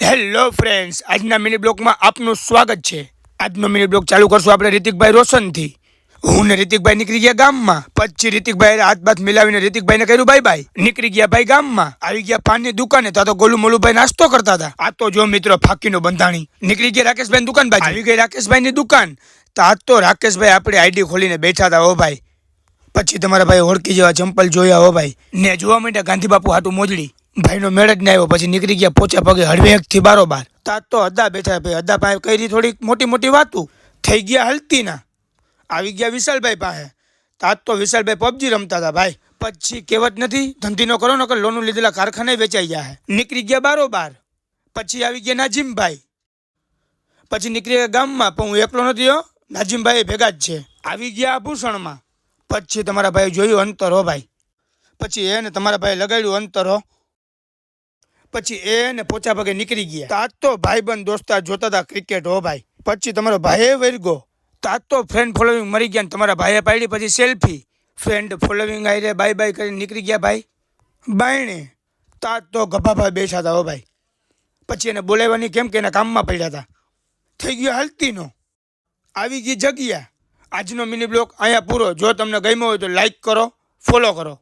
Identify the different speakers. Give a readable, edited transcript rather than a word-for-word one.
Speaker 1: Hello friends, આજના mini બ્લોગમાં આપનું સ્વાગત છે। આજનો મિની બ્લોગ ચાલુ કરશું આપણે રિતિકભાઈ રોશનથી। હું ને રિતિકભાઈ નીકળી ગયા ગામમાં। પછી રિતિકભાઈ હાથ બાથ મિલાવીને રિતિકભાઈને કહ્યું બાય બાય। નીકળી ગયા ભાઈ ગામમાં। આવી ગયા પાનની દુકાને, ત્યાં તો ગોલું મોલુભાઈ નાસ્તો કરતા હતા। આ તો જો મિત્રો ફાકીનો બંધાણી। નીકળી ગયા રાકેશભાઈની દુકાન બાજુ। આવી ગઈ રાકેશભાઈની દુકાન। ત્યાં તો રાકેશભાઈ આપણી આઈડી ખોલીને બેઠા હતા હો ભાઈ। પછી તમારા ભાઈ હોડકી જેવા ચંપલ જોયા હો ભાઈ, ને જોવા માંડ્યા ગાંધી બાપુ હાટું મોજડી। ભાઈનો મેળ જ ના આવ્યો। પછી નીકળી ગયા પોચા પગે હળવેકથી બારોબાર। તા તો હદા બેઠા ભાઈ, હદા પાસે કરી થોડીક મોટી મોટી વાતું થઈ ગયા હલતીના। આવી ગયા વિશાલભાઈ પાસે। તા તો વિશાલભાઈ પબજી રમતા હતા ભાઈ। પછી કહેવત નથી, ધંધી નો કરો નકર લોનું લીધેલા કારખાને વેચાઈ જાય। નીકળી ગયા બારોબાર। પછી આવી ગયા નાજીમભાઈ। પછી નીકળી ગયા ગામમાં, પણ હું એકલો નથી હો, નાજીમભાઈ ભેગા જ છે। આવી ગયા આભૂષણમાં। પછી તમારા ભાઈ જોયું અંતર હો ભાઈ। પછી એને તમારા ભાઈ લગાડ્યું અંતર હો। પછી એને પોચા પગે નીકળી ગયા। તાજ તો ભાઈબંધ દોસ્તાર જોતા હતા ક્રિકેટ હો ભાઈ। પછી તમારો ભાઈએ વર્ગો। તાજ તો ફ્રેન્ડ ફોલોવિંગ મરી ગયા, તમારા ભાઈએ પાડી પછી સેલ્ફી। ફ્રેન્ડ ફોલોવિંગ આઈ બાય બાય કરીને નીકળી ગયા ભાઈ બાયણે। તાજ તો ગભાભાઈ બેઠા હતા હો ભાઈ। પછી એને બોલાવવાની કેમ કે એના કામમાં પડ્યા હતા। થઈ ગયો હલતીનો। આવી ગઈ જગ્યા। આજનો મિની બ્લોગ અહીંયા પૂરો। જો તમને ગમ્યો હોય તો લાઈક કરો, ફોલો કરો।